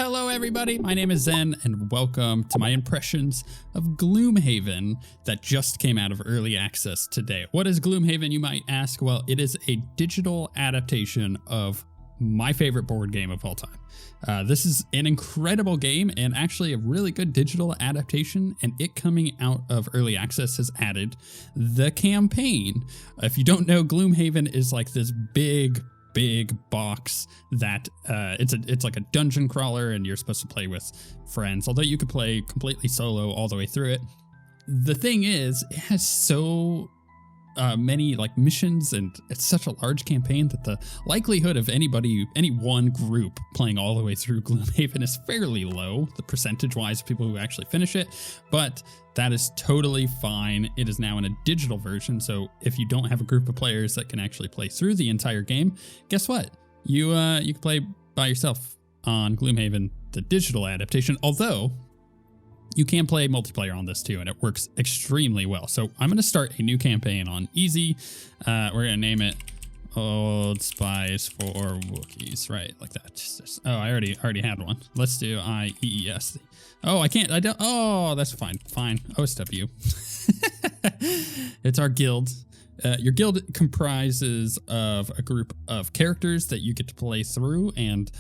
Hello everybody, my name is Zen and welcome to my impressions of Gloomhaven that just came out of early access today. What is Gloomhaven, you might ask? Well, it is a digital adaptation of my favorite board game of all time. This is an incredible game and actually a really good digital adaptation, and it coming out of early access has added the campaign. If you don't know, Gloomhaven is like this big box that it's like a dungeon crawler, and you're supposed to play with friends, although you could play completely solo all the way through it. The thing is, it has so many like missions, and it's such a large campaign that the likelihood of any one group playing all the way through Gloomhaven is fairly low, the percentage wise of people who actually finish it, but that is totally fine. It is now in a digital version, so if you don't have a group of players that can actually play through the entire game, guess what? You can play by yourself on Gloomhaven, the digital adaptation, although you can play multiplayer on this too, and it works extremely well. So I'm going to start a new campaign on easy. We're going to name it Old Spies for Wookiees, right? Like that. Oh, I already had one. Let's do IEES. Oh, I can't. I don't. Oh, that's fine. Fine. OSW. It's our guild. Your guild comprises of a group of characters that you get to play through, and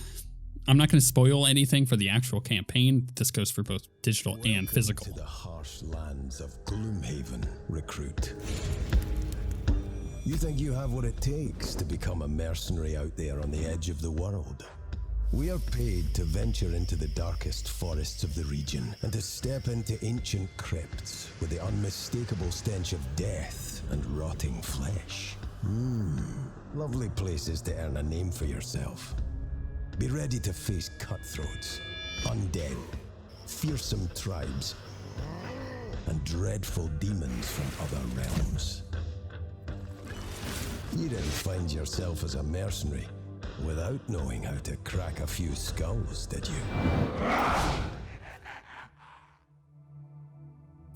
I'm not going to spoil anything for the actual campaign. This goes for both digital and physical. To the harsh lands of Gloomhaven, recruit. You think you have what it takes to become a mercenary out there on the edge of the world? We are paid to venture into the darkest forests of the region and to step into ancient crypts with the unmistakable stench of death and rotting flesh. Lovely places to earn a name for yourself. Be ready to face cutthroats, undead, fearsome tribes, and dreadful demons from other realms. You didn't find yourself as a mercenary without knowing how to crack a few skulls, did you?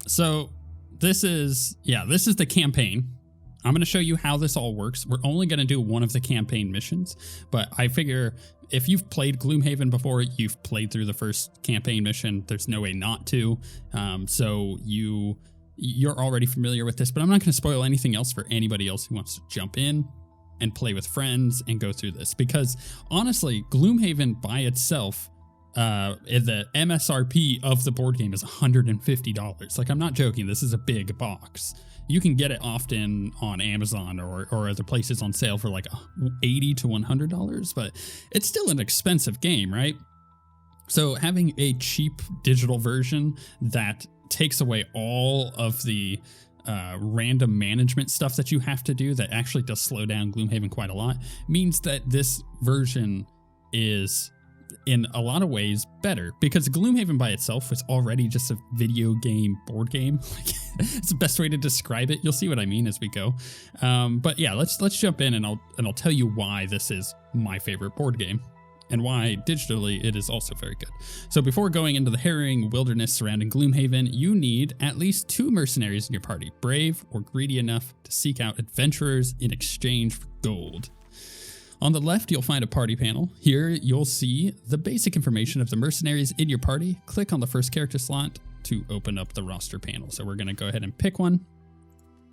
So this is the campaign. I'm going to show you how this all works. We're only going to do one of the campaign missions, but I figure if you've played Gloomhaven before, you've played through the first campaign mission. There's no way not to. So you're already familiar with this, but I'm not going to spoil anything else for anybody else who wants to jump in and play with friends and go through this, because honestly, Gloomhaven by itself, the MSRP of the board game is $150. Like, I'm not joking. This is a big box. You can get it often on Amazon or other places on sale for like $80 to $100, but it's still an expensive game, right? So having a cheap digital version that takes away all of the random management stuff that you have to do, that actually does slow down Gloomhaven quite a lot, means that this version is in a lot of ways better, because Gloomhaven by itself is already just a video game board game. It's the best way to describe it. You'll see what I mean as we go. But yeah, let's jump in, and I'll tell you why this is my favorite board game, and why digitally it is also very good. So before going into the harrowing wilderness surrounding Gloomhaven, you need at least 2 mercenaries in your party, brave or greedy enough to seek out adventurers in exchange for gold. On the left, you'll find a party panel. Here, you'll see the basic information of the mercenaries in your party. Click on the first character slot to open up the roster panel. So we're going to go ahead and pick one,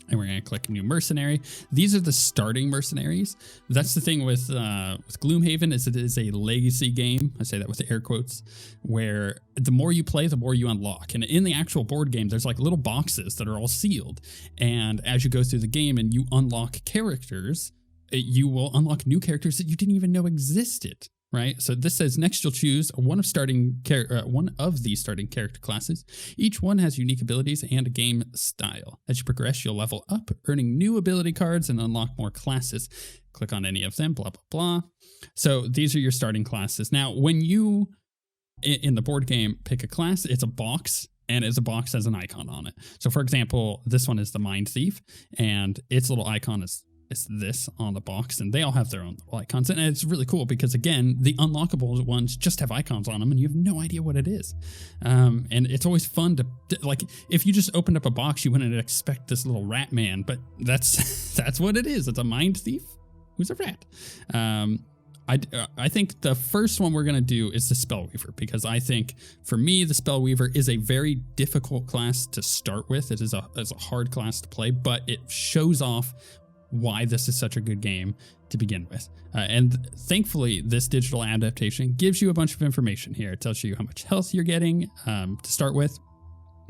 and we're going to click new mercenary. These are the starting mercenaries. That's the thing with Gloomhaven, is it is a legacy game. I say that with the air quotes, where the more you play, the more you unlock. And in the actual board game, there's like little boxes that are all sealed. And as you go through the game and you unlock characters, you will unlock new characters that you didn't even know existed. Right, so this says next you'll choose one of the starting character classes. Each one has unique abilities and a game style. As you progress, you'll level up, earning new ability cards and unlock more classes. Click on any of them, blah, blah, blah. So these are your starting classes. Now, when you, in the board game, pick a class, it's a box, and as a box has an icon on it. So for example, this one is the Mind Thief, and its little icon is this on the box, and they all have their own little icons, and it's really cool because, again, the unlockable ones just have icons on them and you have no idea what it is. And it's always fun to, like, if you just opened up a box, you wouldn't expect this little rat man, but that's what it is. It's a Mind Thief who's a rat. I think the first one we're going to do is the Spellweaver, because I think for me, the Spellweaver is a very difficult class to start with. It is a hard class to play, but it shows off why this is such a good game to begin with. And thankfully, this digital adaptation gives you a bunch of information here. It tells you how much health you're getting to start with.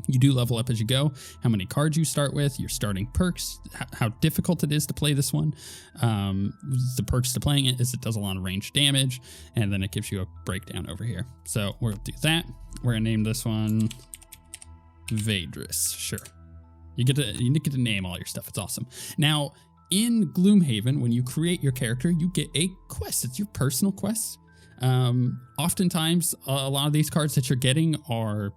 You do level up as you go, how many cards you start with, your starting perks, how difficult it is to play this one. The perks to playing it is it does a lot of range damage, and then it gives you a breakdown over here. So we'll do that. We're gonna name this one Vadris. Sure. You get to name all your stuff. It's awesome. Now, in Gloomhaven, when you create your character, you get a quest. It's your personal quest. Oftentimes, a lot of these cards that you're getting are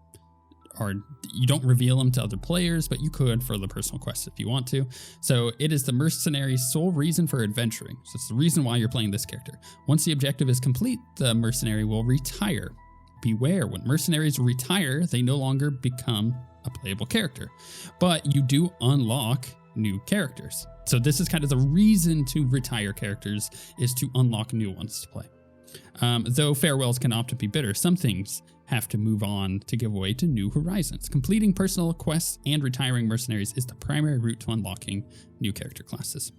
you don't reveal them to other players, but you could for the personal quest if you want to. So it is the mercenary's sole reason for adventuring. So it's the reason why you're playing this character. Once the objective is complete, the mercenary will retire. Beware, when mercenaries retire, they no longer become a playable character, but you do unlock new characters. So this is kind of the reason to retire characters, is to unlock new ones to play. Though farewells can often be bitter, some things have to move on to give way to new horizons. Completing personal quests and retiring mercenaries is the primary route to unlocking new character classes.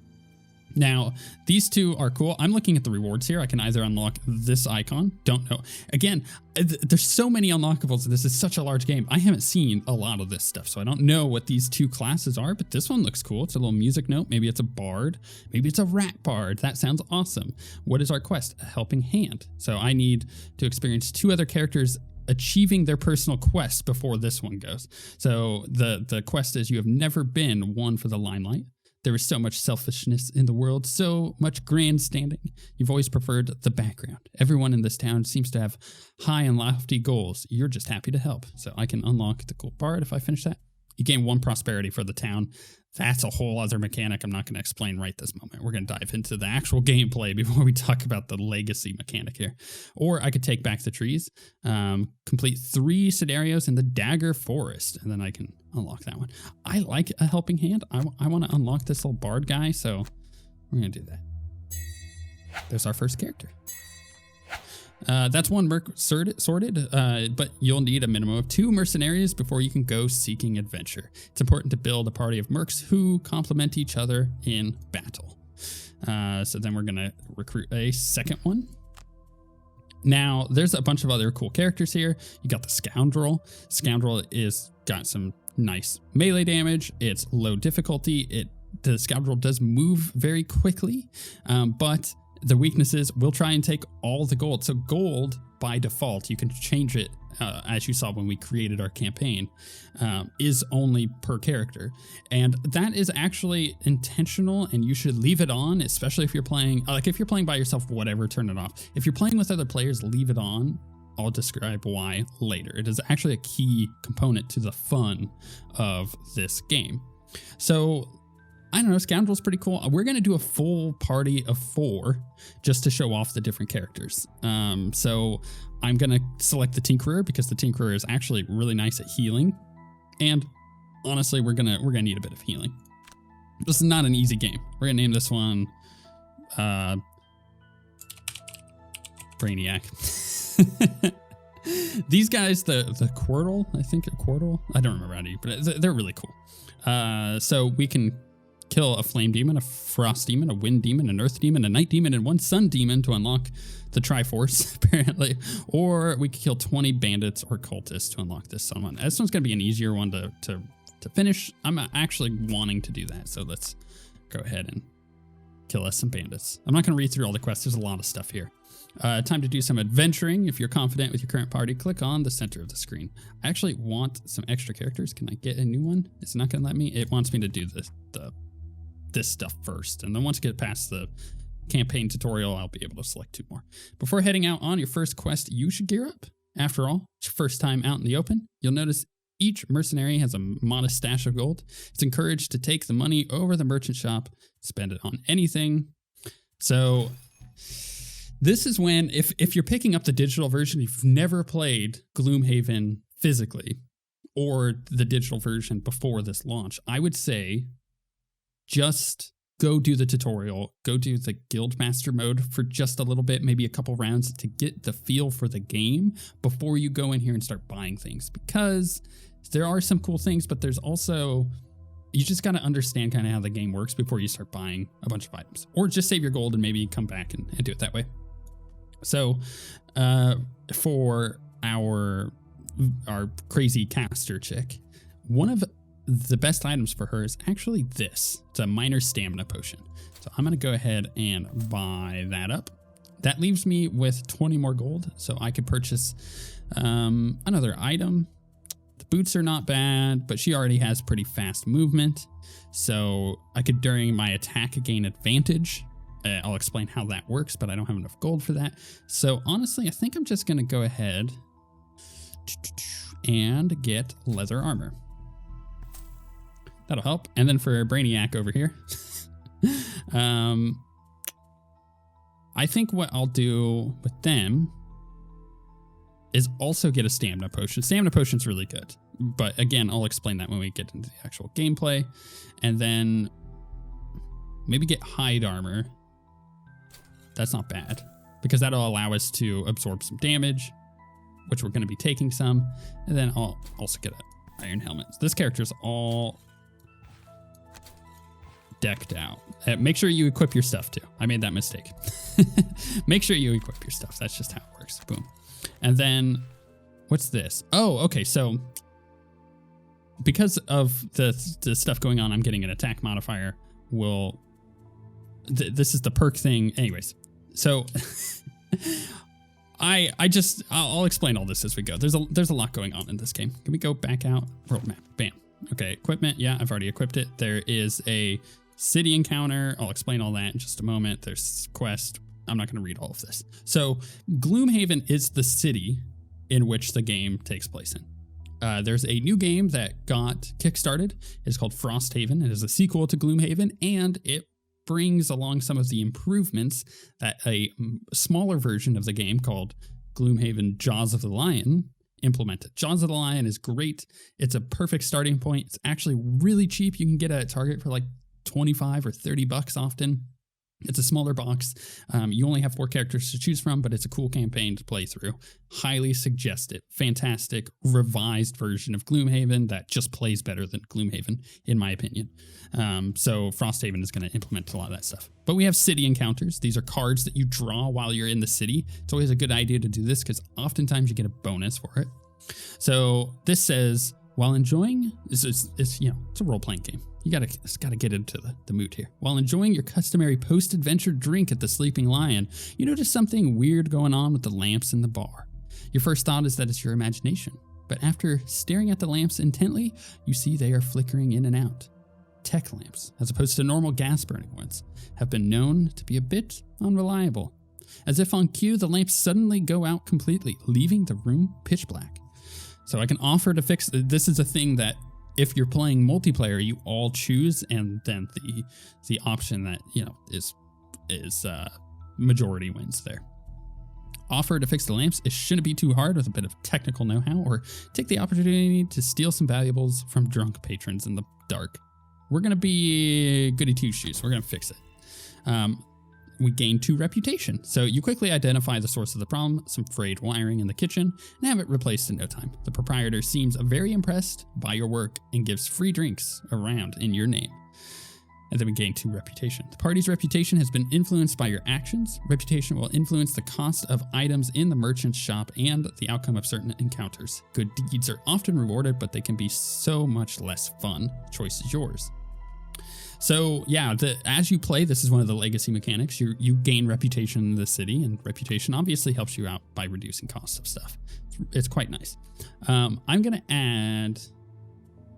Now, these two are cool. I'm looking at the rewards here. I can either unlock this icon. Don't know. Again, there's so many unlockables. This is such a large game. I haven't seen a lot of this stuff, so I don't know what these two classes are, but this one looks cool. It's a little music note. Maybe it's a bard. Maybe it's a rat bard. That sounds awesome. What is our quest? A helping hand. So I need to experience 2 other characters achieving their personal quest before this one goes. So the quest is, you have never been one for the limelight. There is so much selfishness in the world, so much grandstanding. You've always preferred the background. Everyone in this town seems to have high and lofty goals. You're just happy to help. So I can unlock the cool bard if I finish that. You gain 1 prosperity for the town. That's a whole other mechanic I'm not going to explain right this moment. We're going to dive into the actual gameplay before we talk about the legacy mechanic here. Or I could take back the trees, complete 3 scenarios in the Dagger Forest, and then I can unlock that one. I like a helping hand. I want to unlock this little bard guy, so we're going to do that. There's our first character. That's 1 merc sorted, but you'll need a minimum of 2 mercenaries before you can go seeking adventure. It's important to build a party of mercs who complement each other in battle. So then we're going to recruit a second one. Now, there's a bunch of other cool characters here. You got the Scoundrel. Scoundrel is got some nice melee damage. It's low difficulty. The Scoundrel does move very quickly, but the weaknesses will try and take all the gold. So gold, by default, you can change it, as you saw when we created our campaign, is only per character. And that is actually intentional, and you should leave it on, especially if you're playing, if you're playing by yourself, whatever, turn it off. If you're playing with other players, leave it on. I'll describe why later. It is actually a key component to the fun of this game. So, I don't know, Scoundrel's pretty cool. We're going to do a full party of 4 just to show off the different characters. So I'm going to select the Tinkerer because the Tinkerer is actually really nice at healing. And honestly, we're going to need a bit of healing. This is not an easy game. We're going to name this one Brainiac. These guys, the Quirtle, I think, Quirtle, I don't remember how to use, but they're really cool. So we can kill a flame demon, a frost demon, a wind demon, an earth demon, a night demon, and 1 sun demon to unlock the Triforce, apparently. Or we could kill 20 bandits or cultists to unlock this sun one. This one's going to be an easier one to finish. I'm actually wanting to do that, so let's go ahead and kill us some bandits. I'm not going to read through all the quests. There's a lot of stuff here. Time to do some adventuring. If you're confident with your current party, click on the center of the screen. I actually want some extra characters. Can I get a new one? It's not going to let me. It wants me to do this stuff first, and then once I get past the campaign tutorial, I'll be able to select 2 more. Before heading out on your first quest, you should gear up. After all, it's your first time out in the open. You'll notice each mercenary has a modest stash of gold. It's encouraged to take the money over the merchant shop, spend it on anything. So this is when, if you're picking up the digital version, if you've never played Gloomhaven physically or the digital version before this launch, I would say just go do the tutorial, go do the Guildmaster mode for just a little bit, maybe a couple rounds to get the feel for the game before you go in here and start buying things, because there are some cool things, but there's also, you just got to understand kind of how the game works before you start buying a bunch of items, or just save your gold and maybe come back and do it that way. So for our crazy caster chick, one of the best items for her is actually this. It's a minor stamina potion. So I'm going to go ahead and buy that up. That leaves me with 20 more gold, so I could purchase another item. The boots are not bad, but she already has pretty fast movement, so I could, during my attack, gain advantage. I'll explain how that works, but I don't have enough gold for that. So honestly, I think I'm just going to go ahead and get leather armor. That'll help. And then for Brainiac over here, I think what I'll do with them is also get a stamina potion. Stamina potion's really good, but again, I'll explain that when we get into the actual gameplay. And then maybe get hide armor. That's not bad, because that'll allow us to absorb some damage, which we're going to be taking some. And then I'll also get an iron helmet. This character's all decked out. Make sure you equip your stuff too. I made that mistake. Make sure you equip your stuff. That's just how it works. Boom. And then what's this? Oh, okay. So because of the stuff going on, I'm getting an attack modifier. This is the perk thing. Anyways, so I'll explain all this as we go. There's a lot going on in this game. Can we go back out? World map. Bam. Okay, equipment. Yeah, I've already equipped it. There is a city encounter. I'll explain all that in just a moment. There's quest. I'm not going to read all of this. So Gloomhaven is the city in which the game takes place in. There's a new game that got kickstarted. It's called Frosthaven. It is a sequel to Gloomhaven, and it brings along some of the improvements that a smaller version of the game called Gloomhaven Jaws of the Lion implemented. Jaws of the Lion is great. It's a perfect starting point. It's actually really cheap. You can get it at Target for like 25 or 30 bucks often. It's a smaller box. You only have 4 characters to choose from, but it's a cool campaign to play through. Highly suggest it. Fantastic revised version of Gloomhaven that just plays better than Gloomhaven, in my opinion. So Frosthaven is going to implement a lot of that stuff. But we have city encounters. These are cards that you draw while you're in the city. It's always a good idea to do this because oftentimes you get a bonus for it. So this says, while enjoying, it's a role-playing game. You gotta get into the mood here. While enjoying your customary post-adventure drink at the Sleeping Lion, you notice something weird going on with the lamps in the bar. Your first thought is that it's your imagination, but after staring at the lamps intently, you see they are flickering in and out. Tech lamps, as opposed to normal gas-burning ones, have been known to be a bit unreliable. As if on cue, the lamps suddenly go out completely, leaving the room pitch black. So I can offer to fix. This is a thing that if you're playing multiplayer, you all choose, and then the option that is majority wins there. Offer to fix the lamps. It shouldn't be too hard with a bit of technical know-how, or take the opportunity to steal some valuables from drunk patrons in the dark. We're gonna be goody two-shoes. We're gonna fix it. We gain 2 reputation. So you quickly identify the source of the problem, some frayed wiring in the kitchen, and have it replaced in no time. The proprietor seems very impressed by your work and gives free drinks around in your name. And then we gain 2 reputation. The party's reputation has been influenced by your actions. Reputation will influence the cost of items in the merchant's shop and the outcome of certain encounters. Good deeds are often rewarded, but they can be so much less fun. The choice is yours. So yeah, as you play, this is one of the legacy mechanics. You gain reputation in the city, and reputation obviously helps you out by reducing costs of stuff. It's quite nice. I'm gonna add.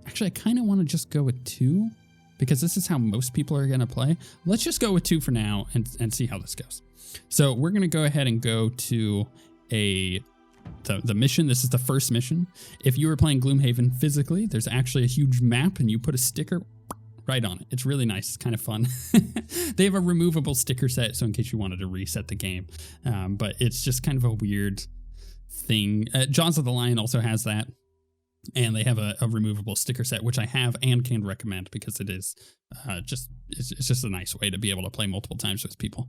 Actually, I kind of want to just go with 2 because this is how most people are gonna play. Let's just go with 2 for now and see how this goes. So we're gonna go ahead and go to the mission. This is the first mission. If you were playing Gloomhaven physically, there's actually a huge map, and you put a sticker right on it. It's really nice. It's kind of fun. They have a removable sticker set, so in case you wanted to reset the game. But it's just kind of a weird thing. Jaws of the Lion also has that. And they have a removable sticker set, which I have and can recommend because it is it's just a nice way to be able to play multiple times with people.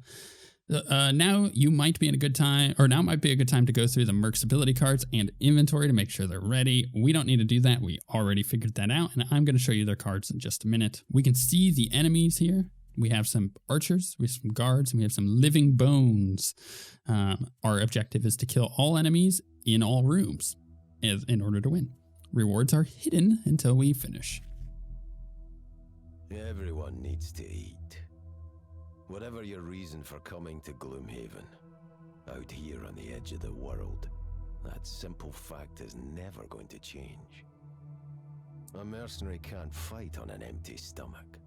Now might be a good time to go through the Merc's ability cards and inventory to make sure they're ready. We don't need to do that. We already figured that out, and I'm going to show you their cards in just a minute. We can see the enemies here. We have some archers, we have some guards, and we have some living bones. Our objective is to kill all enemies in all rooms in order to win. Rewards are hidden until we finish. Everyone needs to eat. Whatever your reason for coming to Gloomhaven, out here on the edge of the world, that simple fact is never going to change. A mercenary can't fight on an empty stomach.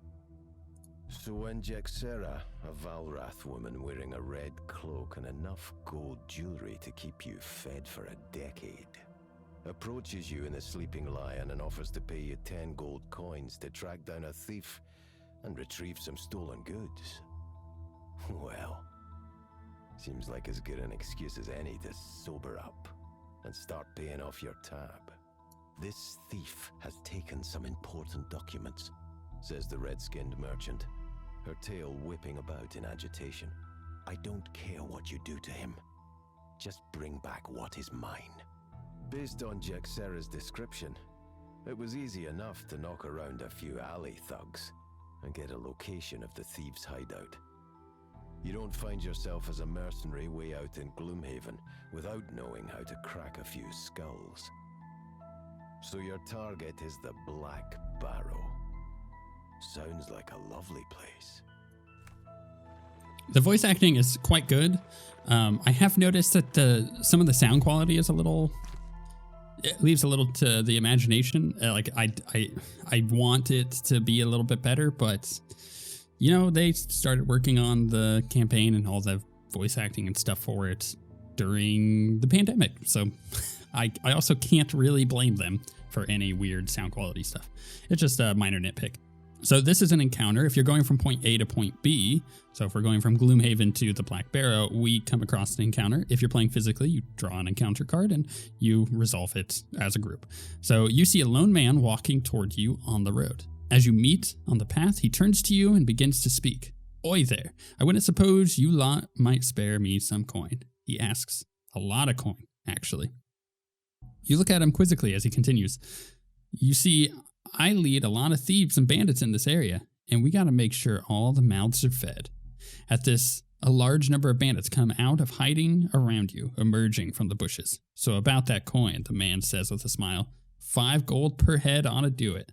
So when Jexera, a Valrath woman wearing a red cloak and enough gold jewelry to keep you fed for a decade, approaches you in the Sleeping Lion and offers to pay you 10 gold coins to track down a thief and retrieve some stolen goods, well, seems like as good an excuse as any to sober up and start paying off your tab. This thief has taken some important documents, says the red-skinned merchant, her tail whipping about in agitation. I don't care what you do to him. Just bring back what is mine. Based on Jexera's description, it was easy enough to knock around a few alley thugs and get a location of the thieves' hideout. You don't find yourself as a mercenary way out in Gloomhaven without knowing how to crack a few skulls. So your target is the Black Barrow. Sounds like a lovely place. The voice acting is quite good. I have noticed that some of the sound quality is it leaves a little to the imagination. I want it to be a little bit better, but they started working on the campaign and all the voice acting and stuff for it during the pandemic. So I also can't really blame them for any weird sound quality stuff. It's just a minor nitpick. So this is an encounter. If you're going from point A to point B, so if we're going from Gloomhaven to the Black Barrow, we come across an encounter. If you're playing physically, you draw an encounter card and you resolve it as a group. So you see a lone man walking toward you on the road. As you meet on the path, he turns to you and begins to speak. Oi there, I wouldn't suppose you lot might spare me some coin. He asks. A lot of coin, actually. You look at him quizzically as he continues. You see, I lead a lot of thieves and bandits in this area, and we gotta make sure all the mouths are fed. At this, a large number of bandits come out of hiding around you, emerging from the bushes. So about that coin, the man says with a smile, 5 gold per head ought to do it.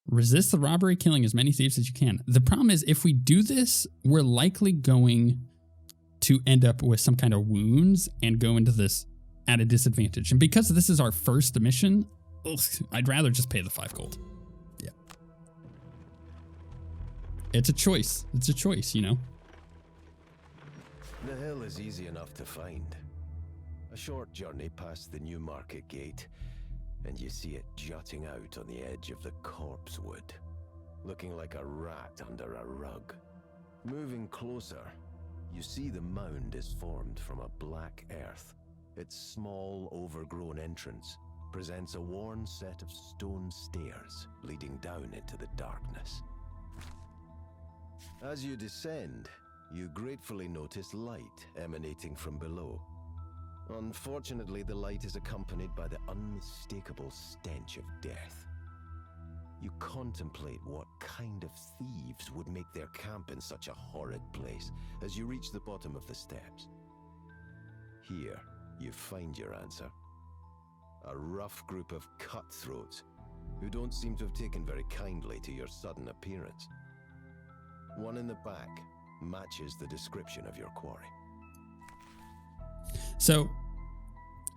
Resist the robbery, killing as many thieves as you can. The problem is, if we do this, we're likely going to end up with some kind of wounds and go into this at a disadvantage. And because this is our first mission, I'd rather just pay the 5 gold. Yeah. It's a choice. It's a choice, The hill is easy enough to find. A short journey past the new market gate, and you see it jutting out on the edge of the corpse wood, looking like a rat under a rug. Moving closer, you see the mound is formed from a black earth. Its small, overgrown entrance presents a worn set of stone stairs leading down into the darkness. As you descend, you gratefully notice light emanating from below. Unfortunately, the light is accompanied by the unmistakable stench of death. You contemplate what kind of thieves would make their camp in such a horrid place as you reach the bottom of the steps. Here, you find your answer. A rough group of cutthroats who don't seem to have taken very kindly to your sudden appearance. One in the back matches the description of your quarry. So,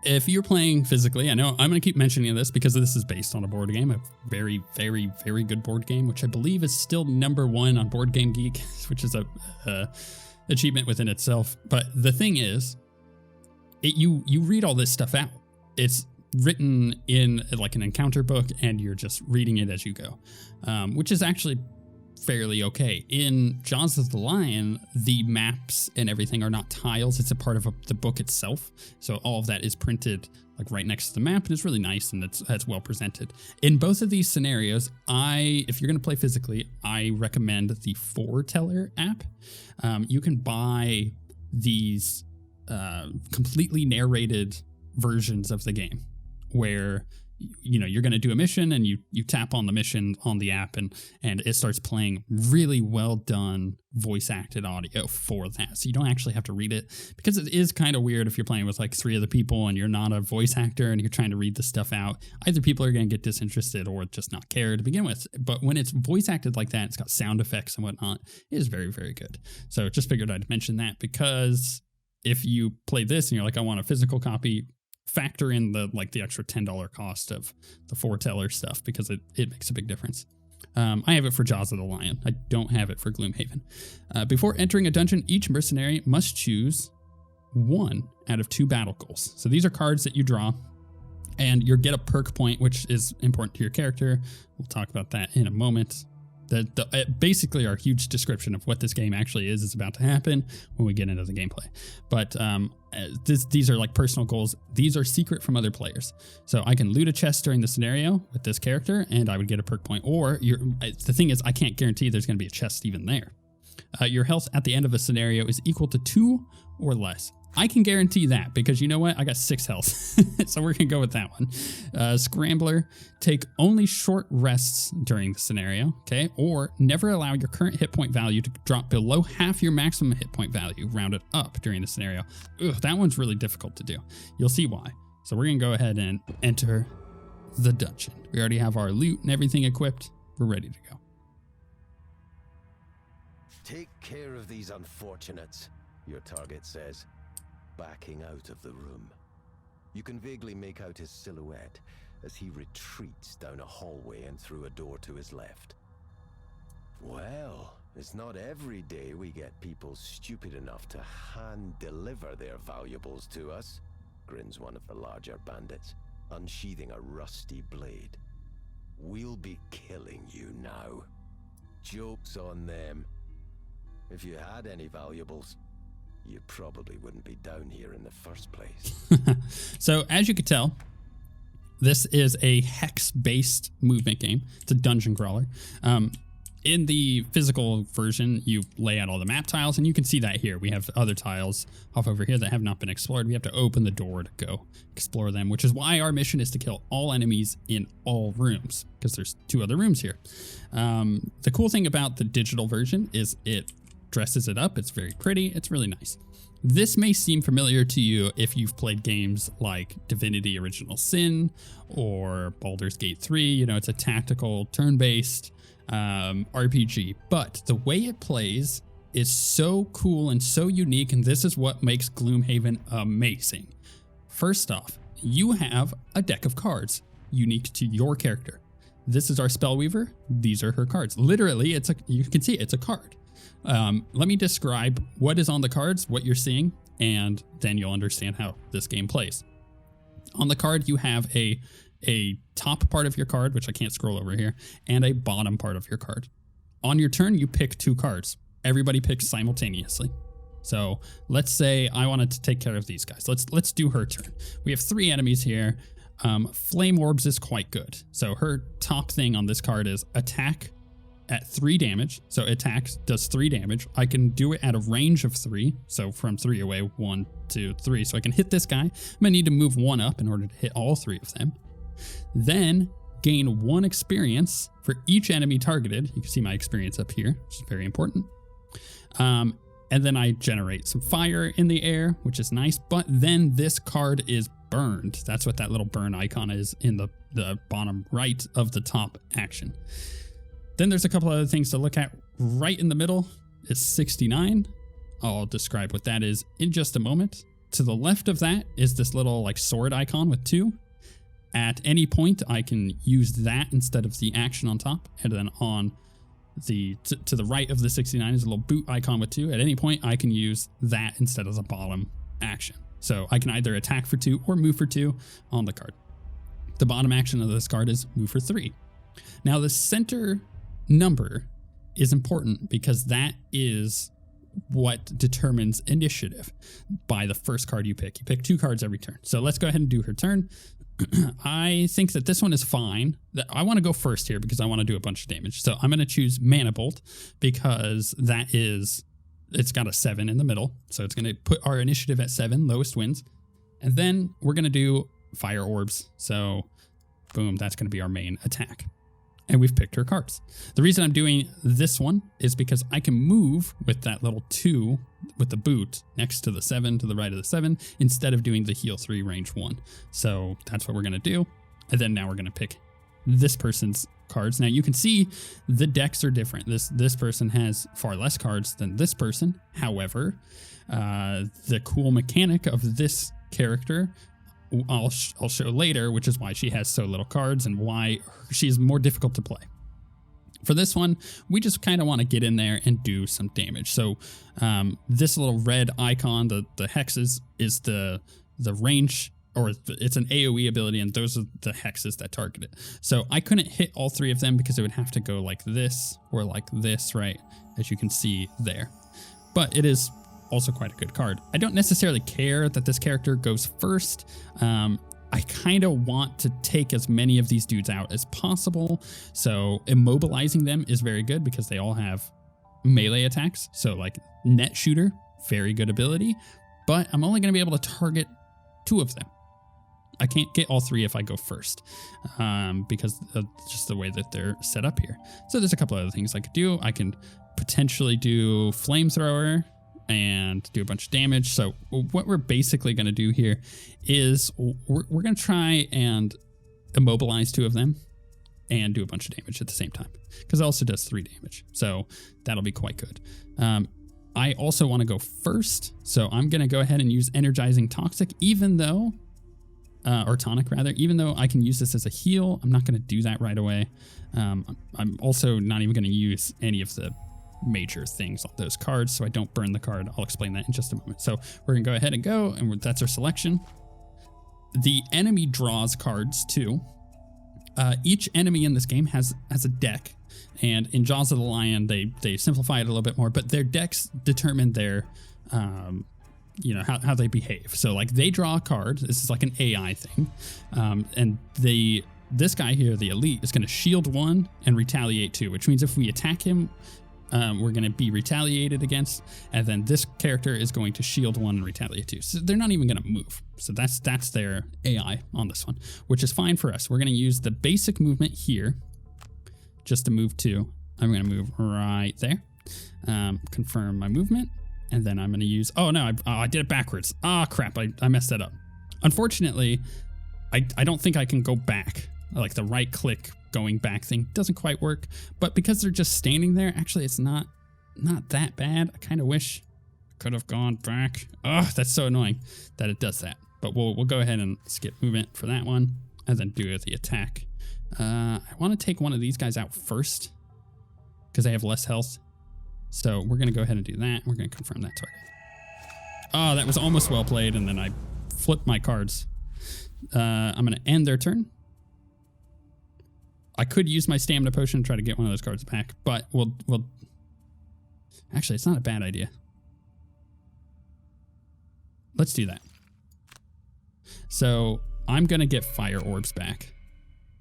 if you're playing physically, I know I'm going to keep mentioning this because this is based on a board game, a very, very, very good board game, which I believe is still #1 on Board Game Geek, which is a achievement within itself. But the thing is, you read all this stuff out. It's written in like an encounter book, and you're just reading it as you go, which is actually fairly okay. In Jaws of the Lion, the maps and everything are not tiles. It's a part of the book itself. So all of that is printed like right next to the map, and it's really nice, and it's well presented. In both of these scenarios, if you're going to play physically, I recommend the Foreteller app. You can buy these completely narrated versions of the game where you're going to do a mission, and you tap on the mission on the app, and it starts playing really well done voice acted audio for that. So you don't actually have to read it, because it is kind of weird if you're playing with like 3 other people and you're not a voice actor and you're trying to read the stuff out. Either people are going to get disinterested or just not care to begin with. But when it's voice acted like that, it's got sound effects and whatnot, it is very, very good. So just figured I'd mention that, because if you play this and you're like, I want a physical copy, factor in the extra $10 cost of the Foreteller stuff, because it makes a big difference. I have it for Jaws of the Lion. I don't have it for Gloomhaven. Before entering a dungeon, each mercenary must choose 1 out of 2 battle goals. So these are cards that you draw, and you get a perk point, which is important to your character. We'll talk about that in a moment. Basically, our huge description of what this game actually is about to happen when we get into the gameplay. But these are like personal goals. These are secret from other players. So I can loot a chest during the scenario with this character, and I would get a perk point. Or the thing is, I can't guarantee there's going to be a chest even there. Your health at the end of a scenario is equal to 2 or less. I can guarantee that, because you know what? I got 6 health. So we're going to go with that one. Scrambler, take only short rests during the scenario, okay? Or never allow your current hit point value to drop below half your maximum hit point value, rounded up during the scenario. Ugh, that one's really difficult to do. You'll see why. So we're going to go ahead and enter the dungeon. We already have our loot and everything equipped. We're ready to go. Take care of these unfortunates, your target says, backing out of the room. You can vaguely make out his silhouette as he retreats down a hallway and through a door to his left. Well, it's not every day we get people stupid enough to hand-deliver their valuables to us, grins one of the larger bandits, unsheathing a rusty blade. We'll be killing you now. Joke's on them. If you had any valuables, you probably wouldn't be down here in the first place. So as you could tell, this is a hex-based movement game. It's a dungeon crawler. In the physical version, you lay out all the map tiles, and you can see that here. We have other tiles off over here that have not been explored. We have to open the door to go explore them, which is why our mission is to kill all enemies in all rooms, because there's 2 other rooms here. The cool thing about the digital version is it dresses it up. It's very pretty. It's really nice. This may seem familiar to you if you've played games like Divinity Original Sin or Baldur's Gate 3. It's a tactical turn-based RPG, but the way it plays is so cool and so unique, and this is what makes Gloomhaven amazing. First off, you have a deck of cards unique to your character. This is our Spellweaver. These are her cards. Literally, you can see it's a card. Let me describe what is on the cards, what you're seeing, and then you'll understand how this game plays. On the card, you have a top part of your card, which I can't scroll over here, and a bottom part of your card. On your turn, you pick 2 cards. Everybody picks simultaneously. So let's say I wanted to take care of these guys. Let's do her turn. We have 3 enemies here. Flame Orbs is quite good. So her top thing on this card is attack at 3 damage. So attacks does 3 damage. I can do it at a range of 3. So from 3 away, 1, 2, 3. So I can hit this guy. I'm gonna need to move 1 up in order to hit all 3 of them. Then gain 1 experience for each enemy targeted. You can see my experience up here, which is very important. And then I generate some fire in the air, which is nice. But then this card is burned. That's what that little burn icon is in the bottom right of the top action. Then there's a couple other things to look at. Right in the middle is 69. I'll describe what that is in just a moment. To the left of that is this little sword icon with 2. At any point, I can use that instead of the action on top. And then on to the right of the 69 is a little boot icon with 2. At any point, I can use that instead of the bottom action. So I can either attack for 2 or move for 2 on the card. The bottom action of this card is move for 3. Now the center number is important because that is what determines initiative by the first card you pick. You pick 2 cards every turn. So let's go ahead and do her turn. I think that this one is fine. I want to go first here because I want to do a bunch of damage. So I'm going to choose Mana Bolt because it's got a 7 in the middle. So it's going to put our initiative at 7, lowest wins. And then we're going to do Fire Orbs. So boom, that's going to be our main attack. And we've picked her cards. The reason I'm doing this one is because I can move with that little 2 with the boot next to the 7 to the right of the 7 instead of doing the heal 3 range 1. So that's what we're going to do. And then now we're going to pick this person's cards. Now you can see the decks are different. This person has far less cards than this person. However, the cool mechanic of this character I'll show later, which is why she has so little cards and why she's more difficult to play. For this one, we just kind of want to get in there and do some damage. So this little red icon, the hexes, is the range, or it's an AoE ability, and those are the hexes that target it. So I couldn't hit all 3 of them because it would have to go like this or like this, right? As you can see there. But it is also quite a good card. I don't necessarily care that this character goes first. I kind of want to take as many of these dudes out as possible. So immobilizing them is very good because they all have melee attacks. So like Net Shooter, very good ability, but I'm only going to be able to target 2 of them. I can't get all 3 if I go first because of just the way that they're set up here. So there's a couple other things I could do. I can potentially do Flamethrower and do a bunch of damage. So what we're basically going to do here is we're going to try and immobilize 2 of them and do a bunch of damage at the same time, because it also does 3 damage. So that'll be quite good. I also want to go first. So I'm going to go ahead and use Energizing Toxic, even though, or Tonic rather, even though I can use this as a heal. I'm not going to do that right away. I'm also not even going to use any of the major things on those cards, so I don't burn the card. I'll explain that in just a moment. So we're gonna go ahead and go, and that's our selection. The enemy draws cards too. Each enemy in this game has a deck, and in Jaws of the Lion they simplify it a little bit more, but their decks determine their how they behave. So like they draw a card. This is like an AI thing, and this guy here, the elite, is going to shield 1 and retaliate 2, which means if we attack him, we're going to be retaliated against, and then this character is going to shield 1 and retaliate 2. So they're not even going to move. So that's their AI on this one, which is fine for us. We're going to use the basic movement here just to move 2. I'm going to move right there, confirm my movement, and then I'm going to use, oh no, I did it backwards. Ah, crap, I messed that up. Unfortunately, I don't think I can go back. Like the right click going back thing doesn't quite work, but because they're just standing there, actually it's not that bad. I kind of wish I could have gone back. Oh, that's so annoying that it does that. But we'll go ahead and skip movement for that one and then do the attack. I want to take one of these guys out first because they have less health. So we're going to go ahead and do that. We're going to confirm that target. Oh, that was almost well played, and then I flipped my cards. I'm going to end their turn. I could use my stamina potion to try to get one of those cards back, but we'll actually, it's not a bad idea. Let's do that. So I'm going to get Fire Orbs back.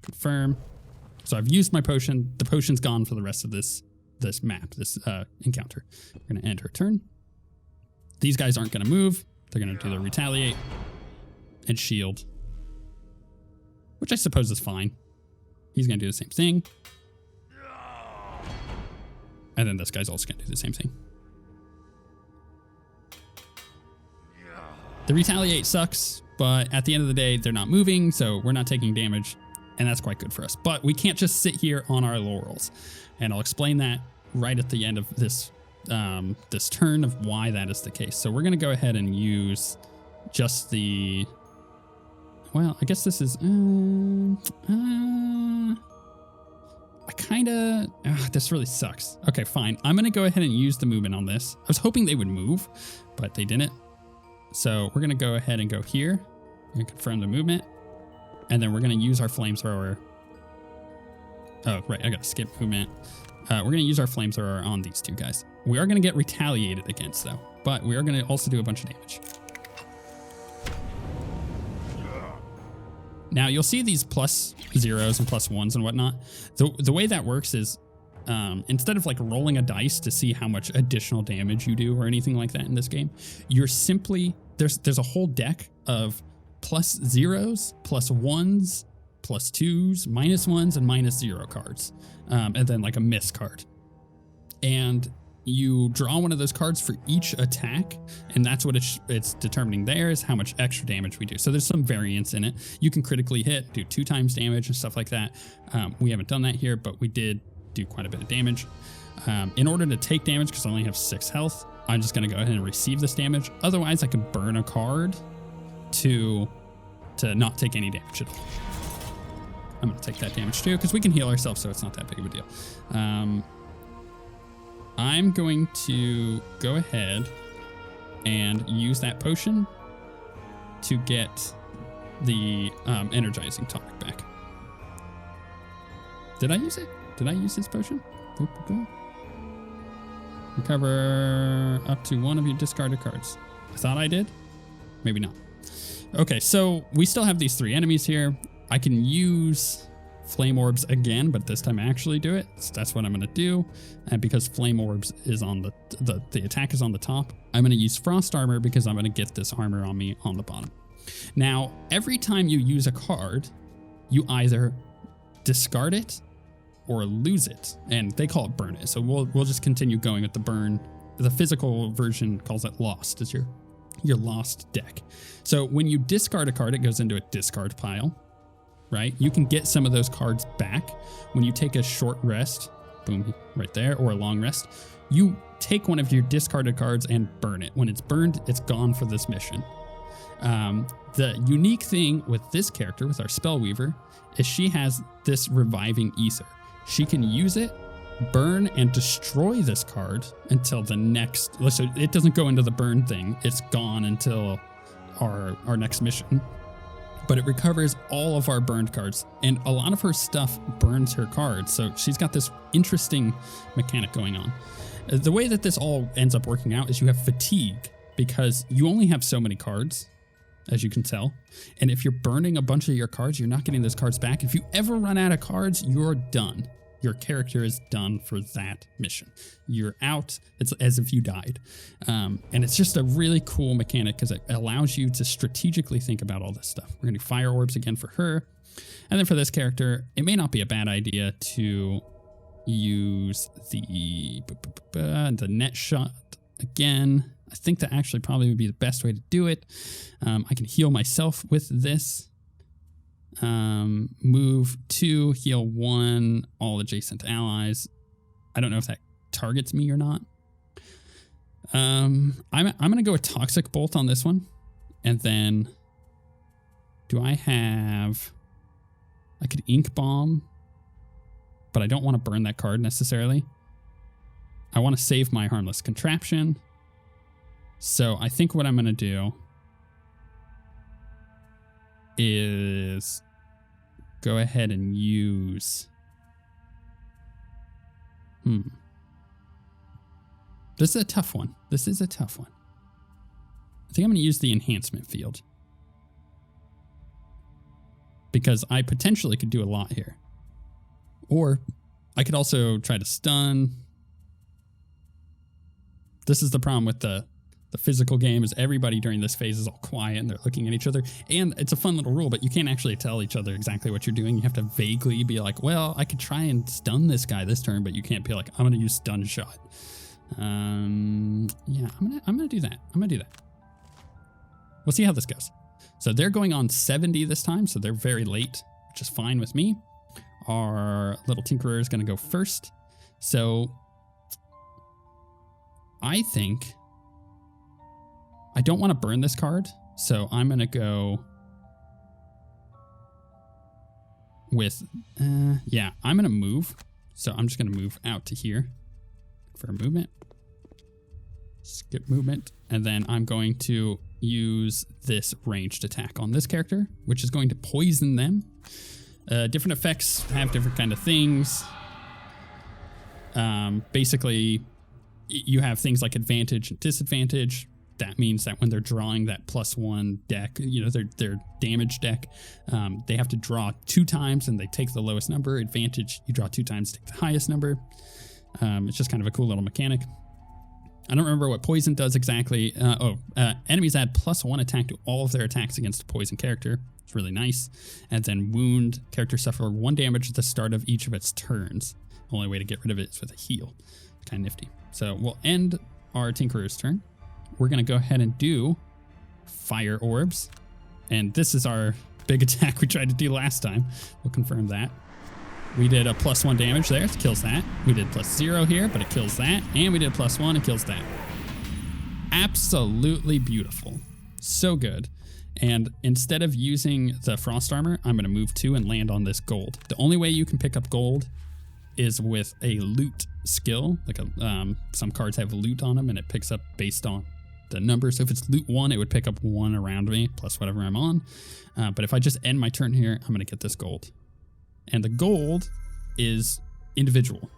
Confirm. So I've used my potion. The potion's gone for the rest of this map, this encounter. We're going to end her turn. These guys aren't going to move. They're going to do their retaliate and shield, which I suppose is fine. He's going to do the same thing. And then this guy's also going to do the same thing. The retaliate sucks, but at the end of the day, they're not moving, so we're not taking damage, and that's quite good for us. But we can't just sit here on our laurels, and I'll explain that right at the end of this this turn of why that is the case. So we're going to go ahead and use just the... Well, I guess this is... I kind of... this really sucks. Okay, fine. I'm going to go ahead and use the movement on this. I was hoping they would move, but they didn't. So we're going to go ahead and go here. We're going to confirm the movement. And then we're going to use our flamethrower. Oh, right. I got to skip movement. We're going to use our flamethrower on these two guys. We are going to get retaliated against, though, but we are going to also do a bunch of damage. Now, you'll see these plus zeros and plus ones and whatnot. The way that works is instead of like rolling a dice to see how much additional damage you do or anything like that in this game, you're simply, there's a whole deck of plus zeros, plus ones, plus twos, minus ones, and minus zero cards. And then like a miss card. And you draw one of those cards for each attack, and that's what it's determining there is how much extra damage we do. So there's some variance in it. You can critically hit, do 2 times damage and stuff like that. We haven't done that here, but we did do quite a bit of damage. In order to take damage, because I only have 6 health, I'm just going to go ahead and receive this damage. Otherwise, I could burn a card to not take any damage at all. I'm going to take that damage too, because we can heal ourselves, so it's not that big of a deal. I'm going to go ahead and use that potion to get the energizing tonic back. Did I use it? Did I use this potion? Recover up to 1 of your discarded cards. I thought I did. Maybe not. Okay, so we still have these 3 enemies here. I can use flame orbs again, but this time I actually do it. So that's what I'm going to do. And because flame orbs is on the attack is on the top, I'm going to use frost armor because I'm going to get this armor on me on the bottom. Now, every time you use a card, you either discard it or lose it, and they call it burn it. So we'll just continue going with the burn. The physical version calls it lost. It's your lost deck. So when you discard a card, it goes into a discard pile. Right? You can get some of those cards back when you take a short rest, boom, right there, or a long rest. You take one of your discarded cards and burn it. When it's burned, it's gone for this mission. The unique thing with this character, with our Spellweaver, is she has this reviving ether. She can use it, burn, and destroy this card until the next, so it doesn't go into the burn thing. It's gone until our next mission. But it recovers all of our burned cards, and a lot of her stuff burns her cards. So she's got this interesting mechanic going on. The way that this all ends up working out is you have fatigue because you only have so many cards, as you can tell. And if you're burning a bunch of your cards, you're not getting those cards back. If you ever run out of cards, you're done. Your character is done for that mission. You're out. It's as if you died. And it's just a really cool mechanic because it allows you to strategically think about all this stuff. We're going to do fire orbs again for her. And then for this character, it may not be a bad idea to use the net shot again. I think that actually probably would be the best way to do it. I can heal myself with this. Move 2, heal 1, all adjacent allies. I don't know if that targets me or not. I'm gonna go with Toxic Bolt on this one. And then do I could Ink Bomb, but I don't want to burn that card necessarily. I want to save my Harmless Contraption. So I think what I'm gonna do is go ahead and use this is a tough one. I think I'm going to use the enhancement field because I potentially could do a lot here. Or I could also try to stun. This is the problem with the physical game is everybody during this phase is all quiet and they're looking at each other. And it's a fun little rule, but you can't actually tell each other exactly what you're doing. You have to vaguely be like, well, I could try and stun this guy this turn, but you can't be like, I'm going to use stun shot. Yeah, I'm going to do that. We'll see how this goes. So they're going on 70 this time. So they're very late, which is fine with me. Our little Tinkerer is going to go first. So I think I don't want to burn this card, so I'm going to go with, I'm going to move. So I'm just going to move out to here for movement. Skip movement. And then I'm going to use this ranged attack on this character, which is going to poison them. Different effects have different kind of things. Basically, you have things like advantage and disadvantage. That means that when they're drawing that +1 deck, you know, their damage deck, they have to draw 2 times and they take the lowest number. Advantage, you draw 2 times, take the highest number. It's just kind of a cool little mechanic. I don't remember what poison does exactly. Enemies add +1 attack to all of their attacks against a poison character. It's really nice. And then wound, characters suffer 1 damage at the start of each of its turns. The only way to get rid of it is with a heal. Kind of nifty. So we'll end our Tinkerer's turn. We're going to go ahead and do Fire Orbs. And this is our big attack we tried to do last time. We'll confirm that. We did a +1 damage there. It kills that. We did +0 here, but it kills that. And we did +1. It kills that. Absolutely beautiful. So good. And instead of using the Frost Armor, I'm going to move 2 and land on this gold. The only way you can pick up gold is with a loot skill. Like some cards have loot on them, and it picks up based on the number. So if it's loot 1, it would pick up 1 around me, plus whatever I'm on. But if I just end my turn here, I'm going to get this gold. And the gold is individual.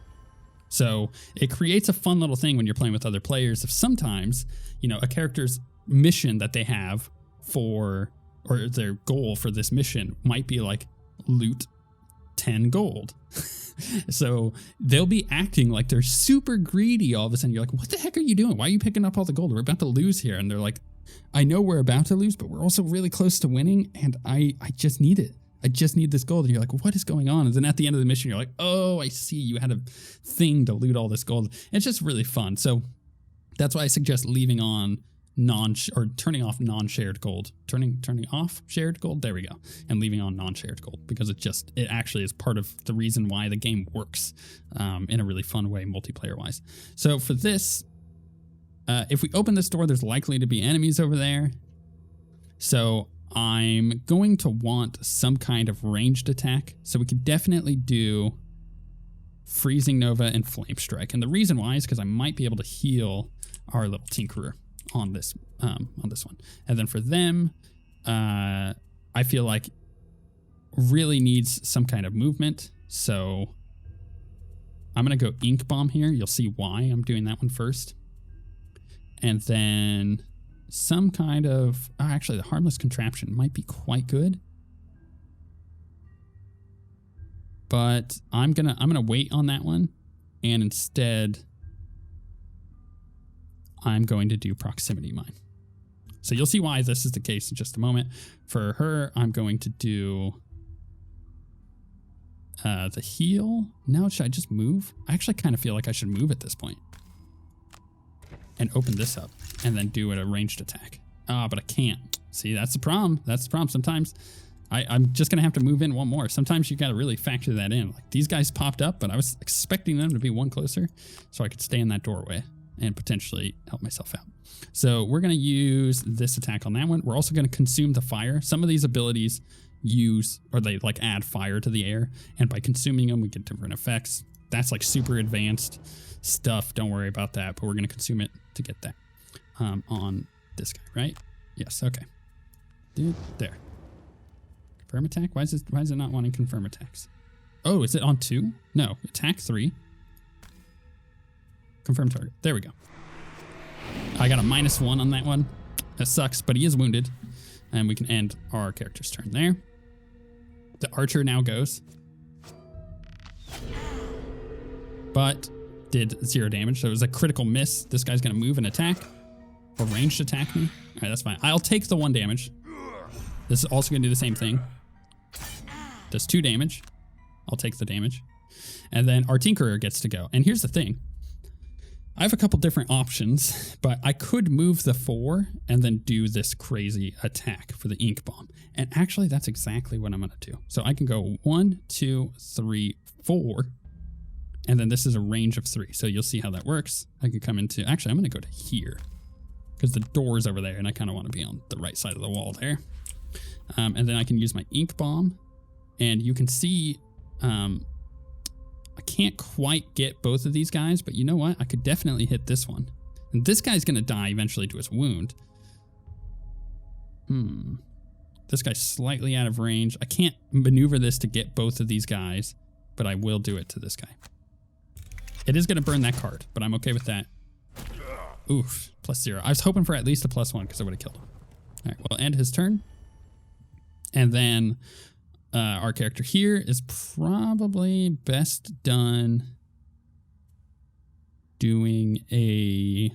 So it creates a fun little thing when you're playing with other players. If sometimes, you know, a character's mission that they have for, or their goal for this mission might be like loot 10 gold. So they'll be acting like they're super greedy all of a sudden. You're like, what the heck are you doing? Why are you picking up all the gold? We're about to lose here. And they're like, I know we're about to lose, but we're also really close to winning. And I just need it. I just need this gold. And you're like, what is going on? And then at the end of the mission, you're like, oh, I see. You had a thing to loot all this gold. It's just really fun. So that's why I suggest leaving on turning off non-shared gold, turning off shared gold. There we go. And leaving on non-shared gold, because it actually is part of the reason why the game works in a really fun way, multiplayer wise. So for this, if we open this door, there's likely to be enemies over there. So I'm going to want some kind of ranged attack. So we could definitely do Freezing Nova and Flame Strike. And the reason why is because I might be able to heal our little Tinkerer on this one. And then for them, I feel like really needs some kind of movement. So I'm going to go Ink Bomb here. You'll see why I'm doing that one first. And then some kind of, actually the Harmless Contraption might be quite good. But I'm going to wait on that one, and instead I'm going to do Proximity Mine. So you'll see why this is the case in just a moment. For her, I'm going to do the heal. Now, should I just move? I actually kind of feel like I should move at this point and open this up and then do a ranged attack. But I can't. See, that's the problem. That's the problem. Sometimes I'm just going to have to move in one more. Sometimes you got to really factor that in. Like, these guys popped up, but I was expecting them to be one closer so I could stay in that doorway and potentially help myself out. So we're going to use this attack on that one. We're also going to consume the fire. Some of these abilities they like add fire to the air, and by consuming them, we get different effects. That's like super advanced stuff. Don't worry about that, but we're going to consume it to get that on this guy, right? Yes. Okay. Dude, there. Confirm attack. Why is it not wanting confirm attacks? Oh, is it on 2? No, attack 3. Confirm target. There we go. I got a -1 on that one. That sucks, but he is wounded. And we can end our character's turn there. The archer now goes. But did 0 damage, so it was a critical miss. This guy's going to move and attack. Or ranged attack me. All right, that's fine. I'll take the 1 damage. This is also going to do the same thing. Does 2 damage. I'll take the damage. And then our Tinkerer gets to go. And here's the thing. I have a couple different options, but I could move the 4 and then do this crazy attack for the Ink Bomb. And actually, that's exactly what I'm going to do. So I can go 1, 2, 3, 4. And then this is a range of 3. So you'll see how that works. I can come into, actually, I'm going to go to here because the door's over there and I kind of want to be on the right side of the wall there. And then I can use my Ink Bomb, and you can see, I can't quite get both of these guys, but you know what? I could definitely hit this one. And this guy's going to die eventually to his wound. This guy's slightly out of range. I can't maneuver this to get both of these guys, but I will do it to this guy. It is going to burn that card, but I'm okay with that. Oof, +0. I was hoping for at least a +1 because I would have killed him. All right, we'll end his turn. And then our character here is probably best done doing a...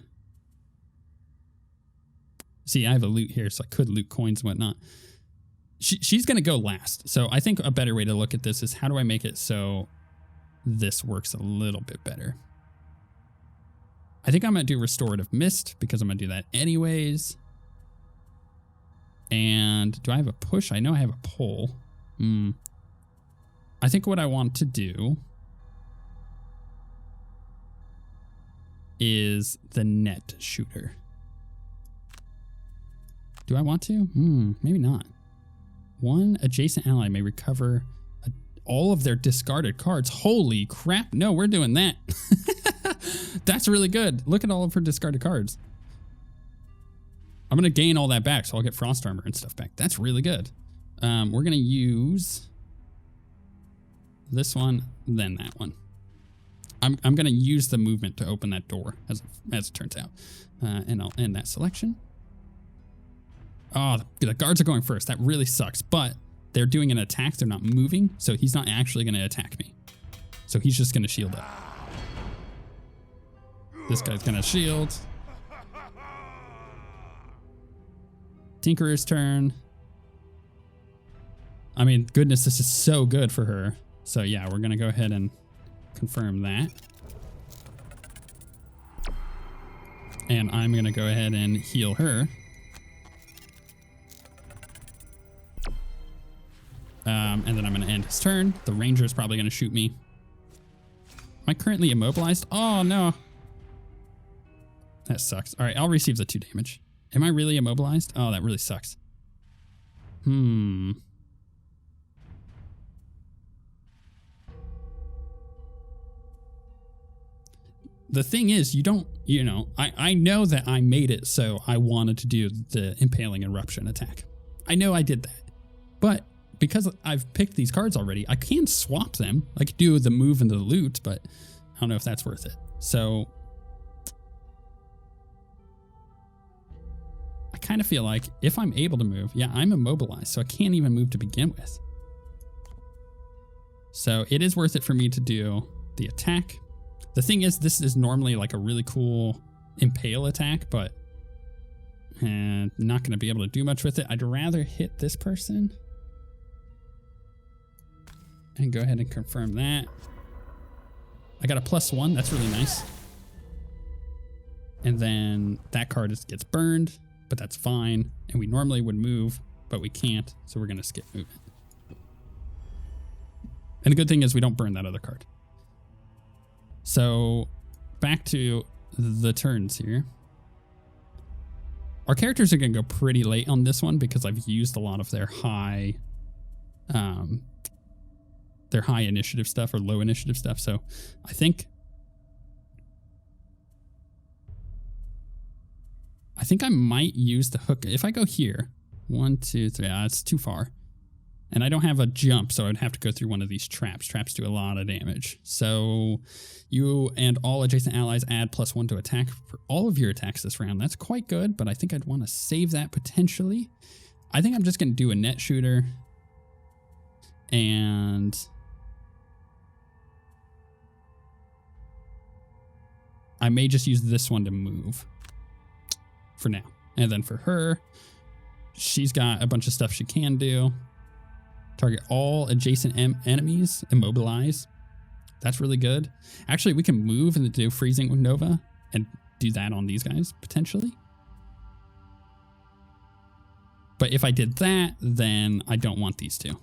See, I have a loot here, so I could loot coins and whatnot. She's going to go last. So I think a better way to look at this is how do I make it so this works a little bit better? I think I'm going to do Restorative Mist because I'm going to do that anyways. And do I have a push? I know I have a pull. I think what I want to do is the net shooter. Do I want to? Maybe not. One adjacent ally may recover all of their discarded cards. Holy crap. No, we're doing that. That's really good. Look at all of her discarded cards. I'm going to gain all that back, so I'll get Frost Armor and stuff back. That's really good. We're going to use this one, then that one. I'm going to use the movement to open that door, as it turns out. And I'll end that selection. Oh, the guards are going first. That really sucks, but they're doing an attack. They're not moving, so he's not actually going to attack me. So he's just going to shield up. This guy's going to shield. Tinkerer's turn. I mean, goodness, this is so good for her. So yeah, we're going to go ahead and confirm that. And I'm going to go ahead and heal her. And then I'm going to end his turn. The ranger is probably going to shoot me. Am I currently immobilized? Oh, no. That sucks. All right, I'll receive the 2 damage. Am I really immobilized? Oh, that really sucks. The thing is, you don't, I know that I made it so I wanted to do the Impaling Eruption attack. I know I did that. But because I've picked these cards already, I can swap them. I could do the move and the loot, but I don't know if that's worth it. So I kind of feel like if I'm able to move, yeah, I'm immobilized, so I can't even move to begin with. So it is worth it for me to do the attack. The thing is, this is normally like a really cool impale attack, but not going to be able to do much with it. I'd rather hit this person. And go ahead and confirm that. I got a +1. That's really nice. And then that card gets burned, but that's fine. And we normally would move, but we can't. So we're going to skip movement. And the good thing is we don't burn that other card. So back to the turns here. Our characters are going to go pretty late on this one because I've used a lot of their high initiative stuff or low initiative stuff. So I think I might use the hook. If I go here, 1, 2, 3, it's too far. And I don't have a jump, so I'd have to go through one of these traps. Traps do a lot of damage. So you and all adjacent allies add +1 to attack for all of your attacks this round. That's quite good, but I think I'd want to save that potentially. I think I'm just going to do a net shooter. And I may just use this one to move for now. And then for her, she's got a bunch of stuff she can do. Target all adjacent enemies, immobilize. That's really good. Actually, we can move and do Freezing Nova and do that on these guys, potentially. But if I did that, then I don't want these two.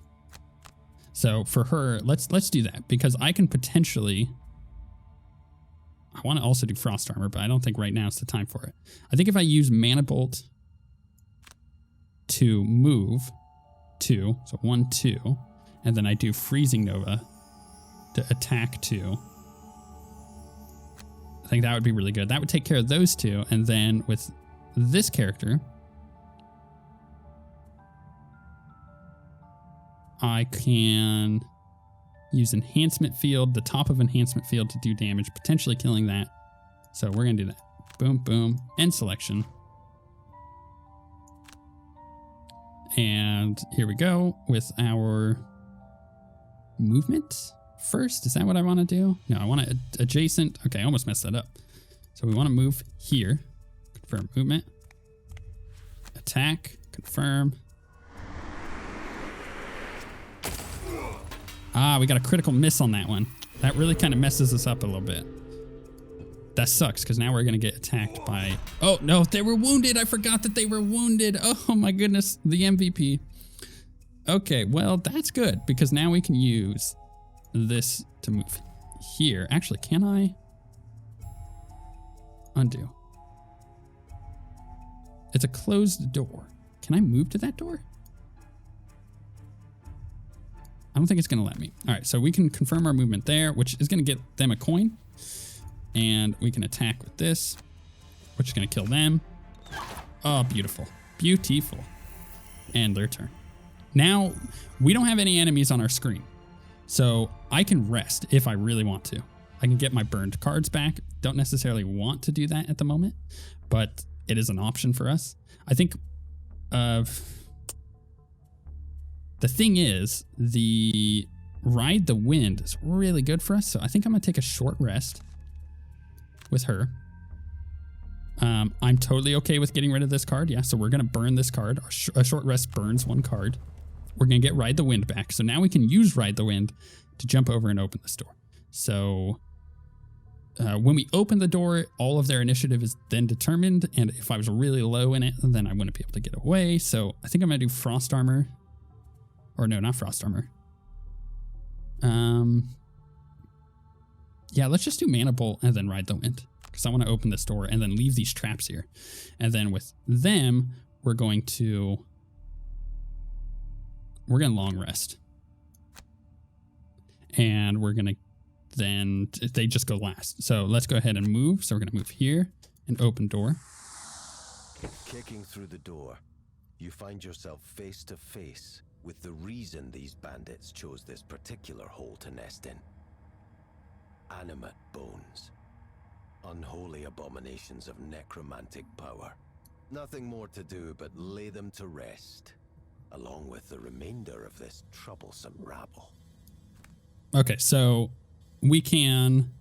So for her, let's do that because I can potentially... I want to also do Frost Armor, but I don't think right now is the time for it. I think if I use Mana Bolt to move 2, so 1, 2, and then I do Freezing Nova to attack 2, I think that would be really good. That would take care of those two, and then with this character, I can use enhancement field, the top of enhancement field to do damage, potentially killing that. So we're going to do that. Boom, boom, end selection. And here we go with our movement first. Is that what I want to do? No, I want to adjacent. Okay, I almost messed that up. So we want to move here. Confirm movement. Attack. Confirm. Ah, we got a critical miss on that one. That really kind of messes us up a little bit. That sucks, because now we're going to get attacked by... Oh, no, they were wounded. I forgot that they were wounded. Oh, my goodness. The MVP. Okay, well, that's good, because now we can use this to move here. Actually, can I? Undo. It's a closed door. Can I move to that door? I don't think it's going to let me. All right, so we can confirm our movement there, which is going to get them a coin. And we can attack with this, which is going to kill them. Oh, beautiful. Beautiful. And their turn. Now, we don't have any enemies on our screen. So I can rest if I really want to. I can get my burned cards back. Don't necessarily want to do that at the moment, but it is an option for us. I think the thing is, the Ride the Wind is really good for us. So I think I'm going to take a short rest with her. I'm totally okay with getting rid of this card. Yeah, so we're going to burn this card. A short rest burns one card. We're going to get Ride the Wind back. So now we can use Ride the Wind to jump over and open this door. So when we open the door, all of their initiative is then determined. And if I was really low in it, then I wouldn't be able to get away. So I think I'm going to do Frost Armor. Or no, not Frost Armor. Yeah, let's just do Mana Bolt and then Ride the Wind. Because I want to open this door and then leave these traps here. And then with them, we're going to long rest. And we're going to then, they just go last. So let's go ahead and move. So we're going to move here and open door. Kicking through the door, you find yourself face to face with the reason these bandits chose this particular hole to nest in. Animate bones. Unholy abominations of necromantic power. Nothing more to do but lay them to rest, along with the remainder of this troublesome rabble. Okay, so we can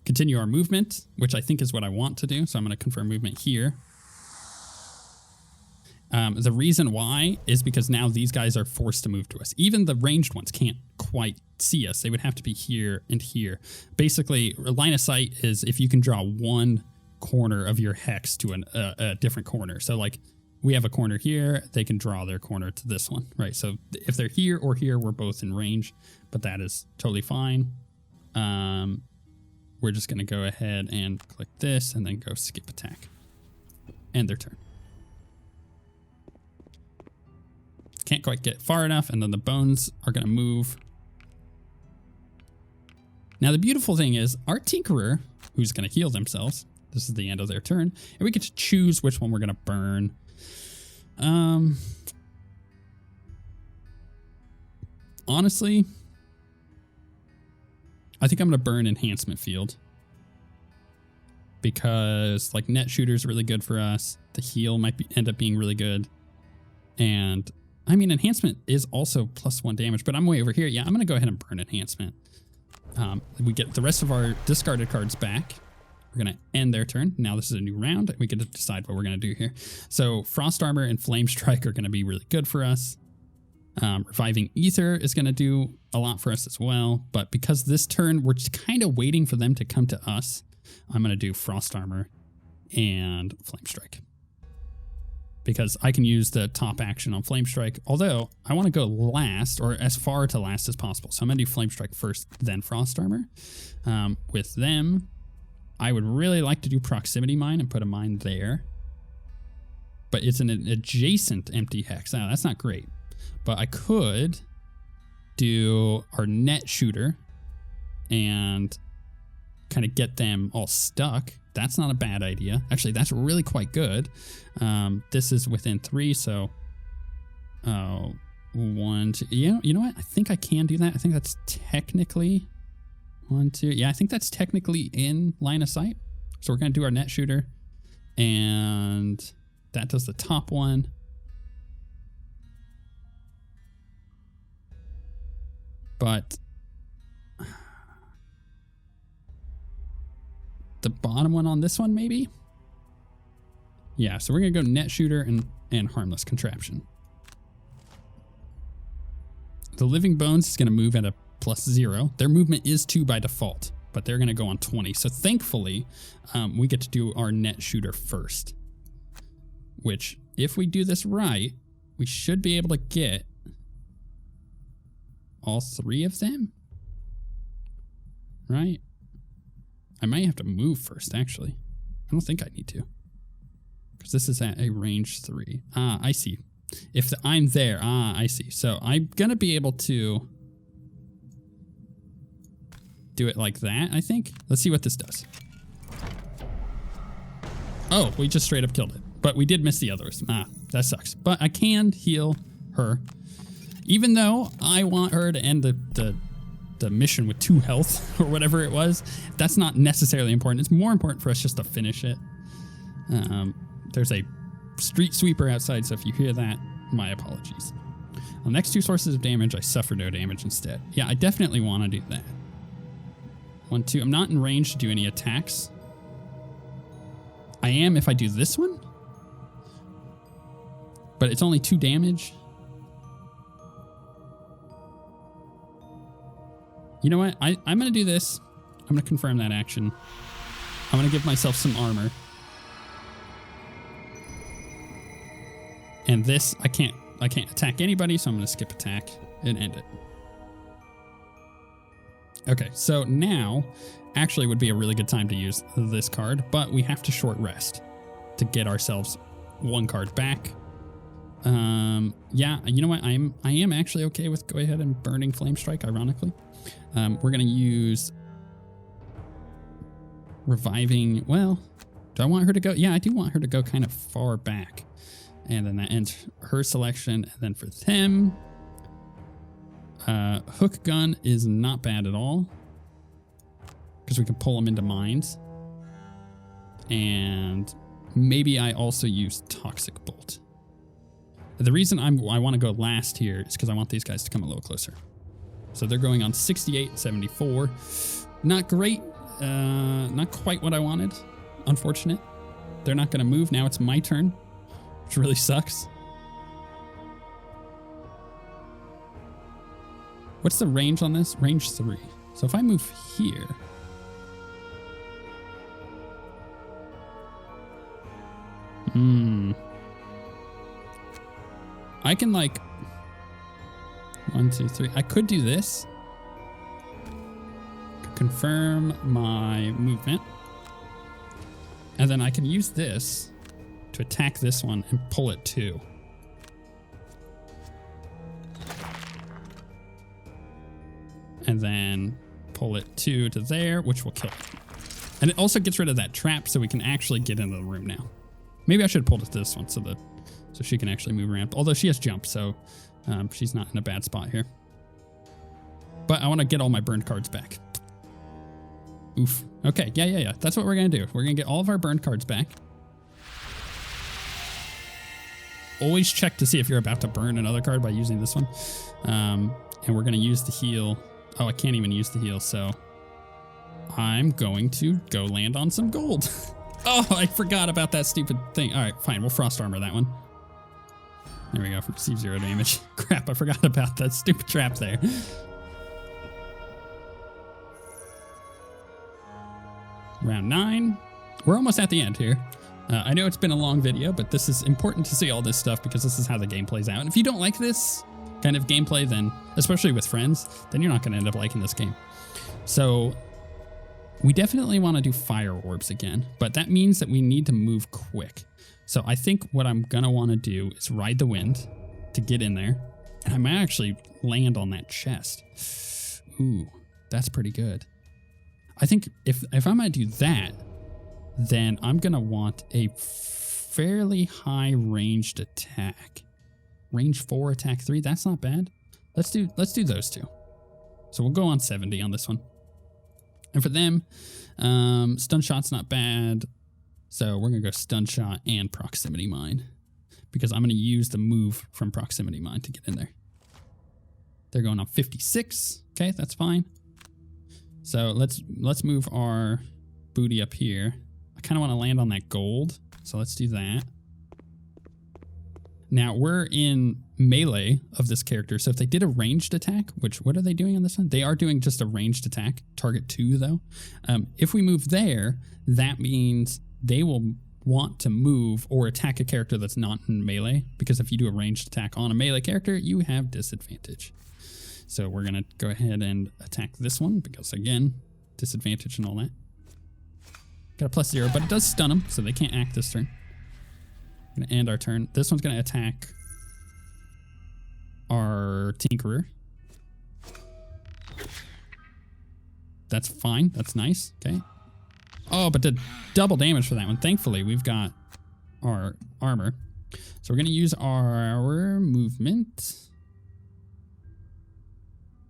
continue our movement, which I think is what I want to do. So I'm going to confirm movement here. The reason why is because now these guys are forced to move to us. Even the ranged ones can't quite see us. They would have to be here and here. Basically, line of sight is if you can draw one corner of your hex to a different corner. So like we have a corner here, they can draw their corner to this one, right? So if they're here or here, we're both in range, but that is totally fine. We're just going to go ahead and click this and then go skip attack. End their turn. Can't quite get far enough, and then the bones are going to move. Now, the beautiful thing is our Tinkerer, who's going to heal themselves, this is the end of their turn, and we get to choose which one we're going to burn. Honestly, I think I'm going to burn Enhancement Field. Because, like, Net Shooter is really good for us. The heal might end up being really good. And I mean, enhancement is also +1 damage, but I'm way over here. Yeah, I'm going to go ahead and burn enhancement. We get the rest of our discarded cards back. We're going to end their turn. Now this is a new round. We get to decide what we're going to do here. So Frost Armor and Flame Strike are going to be really good for us. Reviving Ether is going to do a lot for us as well. But because this turn, we're just kind of waiting for them to come to us, I'm going to do Frost Armor and Flame Strike. Because I can use the top action on Flame Strike, although I want to go last, or as far to last as possible. So I'm going to do Flame Strike first, then Frost Armor. With them, I would really like to do Proximity Mine and put a mine there. But it's an adjacent empty hex. Now, that's not great. But I could do our Net Shooter and kind of get them all stuck. That's not a bad idea. Actually, that's really quite good. This is within 3, so 1, 2. You know what? I think I can do that. I think that's technically 1, 2. Yeah, I think that's technically in line of sight. So we're going to do our net shooter. And that does the top one. But the bottom one on this one, maybe? Yeah, so we're going to go net shooter and harmless contraption. The living bones is going to move at a +0. Their movement is 2 by default, but they're going to go on 20. So thankfully, we get to do our net shooter first, which if we do this right, we should be able to get all 3 of them, right? I might have to move first, actually. I don't think I need to, because this is at a range 3. Ah, I see. If I'm there, I see. So I'm going to be able to do it like that, I think. Let's see what this does. Oh, we just straight up killed it. But we did miss the others. Ah, that sucks. But I can heal her. Even though I want her to end the mission with 2 health or whatever it was, that's not necessarily important. It's more important for us just to finish it. There's a street sweeper outside, so if you hear that, my apologies. On the next 2 sources of damage, I suffer no damage instead. Yeah, I definitely want to do that. 1, 2. I'm not in range to do any attacks. I am if I do this one, but it's only 2 damage. You know what? I'm going to do this. I'm going to confirm that action. I'm going to give myself some armor. And this, I can't attack anybody, so I'm going to skip attack and end it. Okay, so now actually would be a really good time to use this card, but we have to short rest to get ourselves 1 card back. Yeah, you know what? I am actually okay with go ahead and burning Flame Strike, ironically. We're going to use reviving. Well, do I want her to go? Yeah, I do want her to go kind of far back. And then that ends her selection. And then for them, hook gun is not bad at all, because we can pull them into mines. And maybe I also use Toxic Bolt. The reason I want to go last here is because I want these guys to come a little closer. So they're going on 68, 74. Not great. Not quite what I wanted. Unfortunate. They're not going to move. Now it's my turn, which really sucks. What's the range on this? Range 3. So if I move here, I can like 1, 2, 3. I could do this. Confirm my movement. And then I can use this to attack this one and pull it 2. And then pull it 2 to there, which will kill it. And it also gets rid of that trap, so we can actually get into the room now. Maybe I should have pulled it to this one so she can actually move around. Although she has jump, so she's not in a bad spot here. But I want to get all my burned cards back. Oof. Okay, yeah. That's what we're going to do. We're going to get all of our burned cards back. Always check to see if you're about to burn another card by using this one. And we're going to use the heal. Oh, I can't even use the heal, so I'm going to go land on some gold. Oh, I forgot about that stupid thing. All right, fine. We'll frost armor that one. There we go. Receive 0 damage. Crap, I forgot about that stupid trap there. Round 9. We're almost at the end here. I know it's been a long video, but this is important to see all this stuff because this is how the game plays out. And if you don't like this kind of gameplay, then, especially with friends, then you're not going to end up liking this game. So we definitely want to do fire orbs again, but that means that we need to move quick. So I think what I'm going to want to do is ride the wind to get in there. And I might actually land on that chest. Ooh, that's pretty good. I think if I'm going to do that, then I'm going to want a fairly high ranged attack. range 4, attack 3. That's not bad. Let's do those two. So we'll go on 70 on this one. And for them, stun shot's not bad. So we're going to go stun shot and proximity mine, because I'm going to use the move from proximity mine to get in there. They're going on 56. Okay, that's fine. So let's move our booty up here. I kind of want to land on that gold, so let's do that. Now we're in melee of this character, so if they did a ranged attack, which what are they doing on this one? They are doing just a ranged attack, target 2 though. If we move there, that means they will want to move or attack a character that's not in melee, because if you do a ranged attack on a melee character, you have disadvantage. So we're going to go ahead and attack this one, because again, disadvantage and all that. Got a +0, but it does stun them, so they can't act this turn. Going to end our turn. This one's going to attack our Tinkerer. That's fine. That's nice. Okay. Oh, but did double damage for that one. Thankfully, we've got our armor. So we're going to use our movement.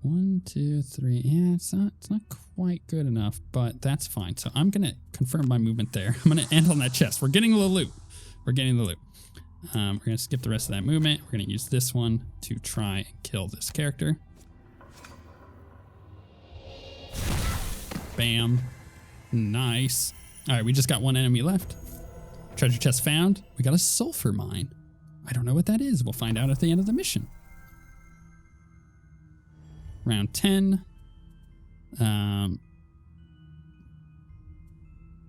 1, 2, 3. Yeah, it's not quite good enough, but that's fine. So I'm going to confirm my movement there. I'm going to end on that chest. We're getting the loot. We're getting the loot. We're going to skip the rest of that movement. We're going to use this one to try and kill this character. Bam. Nice. All right, we just got one enemy left. Treasure chest found. We got a sulfur mine. I don't know what that is. We'll find out at the end of the mission. Round 10.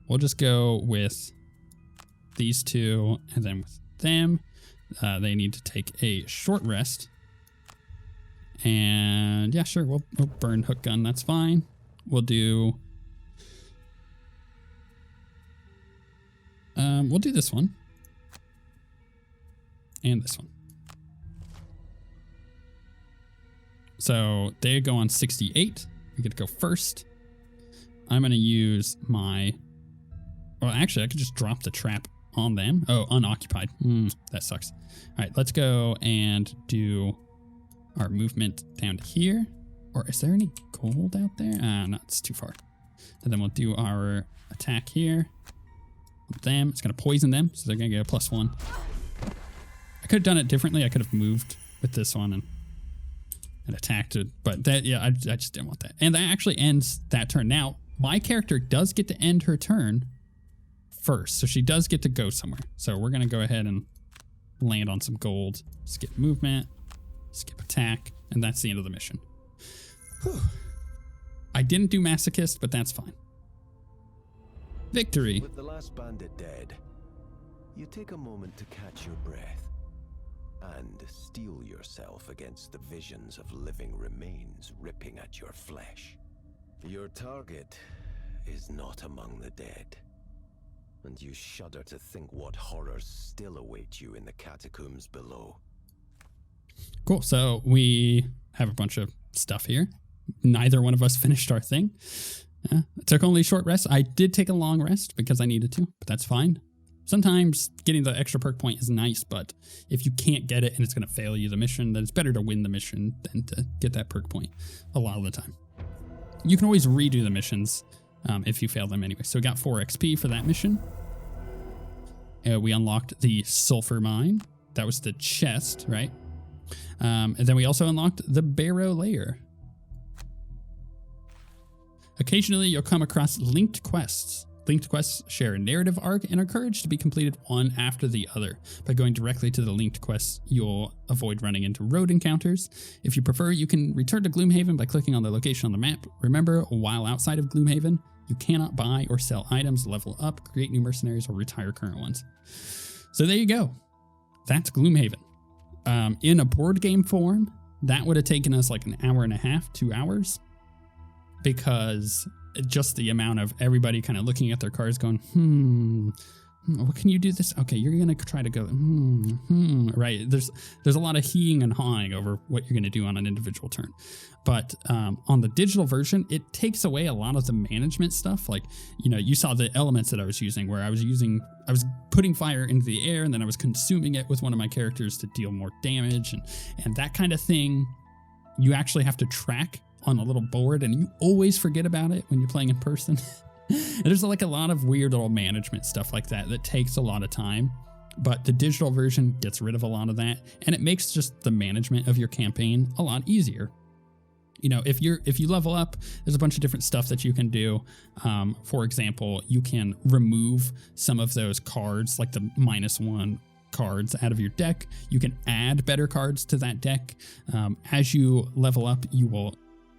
We'll just go with these two, and then with them, they need to take a short rest. And yeah, sure, we'll burn hook gun. That's fine. We'll do this one and this one. So they go on 68. We get to go first. I'm going to use my... Well, actually, I could just drop the trap on them. Oh, unoccupied. That sucks. All right, let's go and do our movement down to here. Or is there any gold out there? No, it's too far. And then we'll do our attack here. With them. It's going to poison them, so they're going to get a +1. I could have done it differently. I could have moved with this one and attacked it, but that, yeah, I just didn't want that. And that actually ends that turn. Now, my character does get to end her turn first, so she does get to go somewhere. So we're going to go ahead and land on some gold, skip movement, skip attack, and that's the end of the mission. Whew. I didn't do Masochist, but that's fine. Victory. With the last bandit dead, you take a moment to catch your breath and steel yourself against the visions of living remains ripping at your flesh. Your target is not among the dead, and you shudder to think what horrors still await you in the catacombs below. Cool, so we have a bunch of stuff here. Neither one of us finished our thing. It took only a short rest. I did take a long rest because I needed to, but that's fine. Sometimes getting the extra perk point is nice, but if you can't get it and it's going to fail you the mission, then it's better to win the mission than to get that perk point a lot of the time. You can always redo the missions if you fail them anyway. So we got 4 XP for that mission. We unlocked the sulfur mine. That was the chest, right? And then we also unlocked the barrow layer. Occasionally, you'll come across linked quests. Linked quests share a narrative arc and are encouraged to be completed one after the other. By going directly to the linked quests, you'll avoid running into road encounters. If you prefer, you can return to Gloomhaven by clicking on the location on the map. Remember, while outside of Gloomhaven, you cannot buy or sell items, level up, create new mercenaries, or retire current ones. So there you go. That's Gloomhaven. In a board game form, that would have taken us like an hour and a half, 2 hours. Because just the amount of everybody kind of looking at their cards going, what can you do this? Okay, you're going to try to go, right. There's a lot of heeing and hawing over what you're going to do on an individual turn. But on the digital version, it takes away a lot of the management stuff. Like, you saw the elements that I was using, where I was putting fire into the air, and then I was consuming it with one of my characters to deal more damage, and that kind of thing. You actually have to track on a little board, and you always forget about it when you're playing in person. And there's like a lot of weird little management stuff like that takes a lot of time. But the digital version gets rid of a lot of that, and it makes just the management of your campaign a lot easier. If you level up, there's a bunch of different stuff that you can do. For example, you can remove some of those cards, like the -1 cards out of your deck. You can add better cards to that deck. As you level up, you will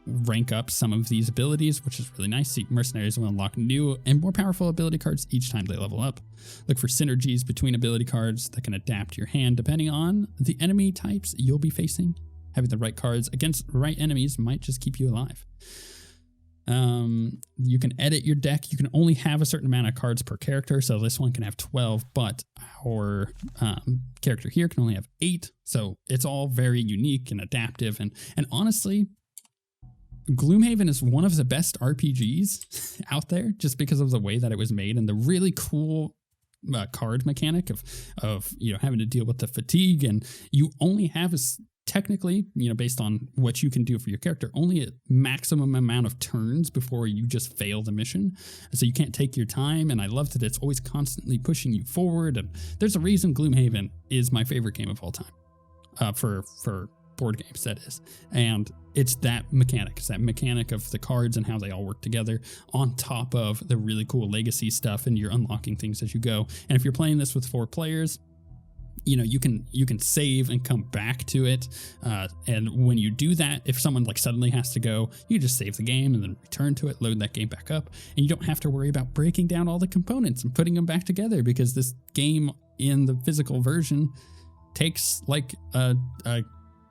rank up some of these abilities, which is really nice. See, mercenaries will unlock new and more powerful ability cards each time they level up. Look for synergies between ability cards that can adapt your hand depending on the enemy types you'll be facing. Having the right cards against the right enemies might just keep you alive. You can edit your deck. You can only have a certain amount of cards per character. So this one can have 12, but our character here can only have 8. So it's all very unique and adaptive. And honestly, Gloomhaven is one of the best RPGs out there just because of the way that it was made and the really cool card mechanic of having to deal with the fatigue, and you only have technically, based on what you can do for your character, only a maximum amount of turns before you just fail the mission. So you can't take your time, and I love that it's always constantly pushing you forward. And there's a reason Gloomhaven is my favorite game of all time, for board games, that is. And it's that mechanic. It's that mechanic of the cards and how they all work together on top of the really cool legacy stuff, and you're unlocking things as you go. And if you're playing this with 4 players, you can save and come back to it. And when you do that, if someone suddenly has to go, you just save the game and then return to it, load that game back up. And you don't have to worry about breaking down all the components and putting them back together, because this game in the physical version takes a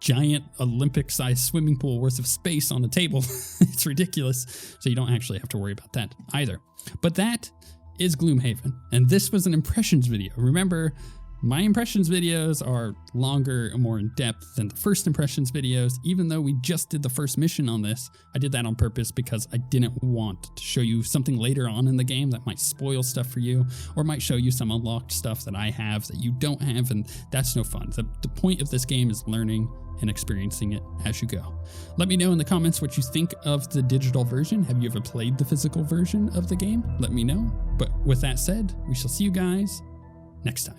giant Olympic-sized swimming pool worth of space on the table. It's ridiculous. So you don't actually have to worry about that either. But that is Gloomhaven. And this was an impressions video. Remember, my impressions videos are longer and more in depth than the first impressions videos. Even though we just did the first mission on this, I did that on purpose because I didn't want to show you something later on in the game that might spoil stuff for you, or might show you some unlocked stuff that I have that you don't have, and that's no fun. The point of this game is learning and experiencing it as you go. Let me know in the comments what you think of the digital version. Have you ever played the physical version of the game? Let me know. But with that said, we shall see you guys next time.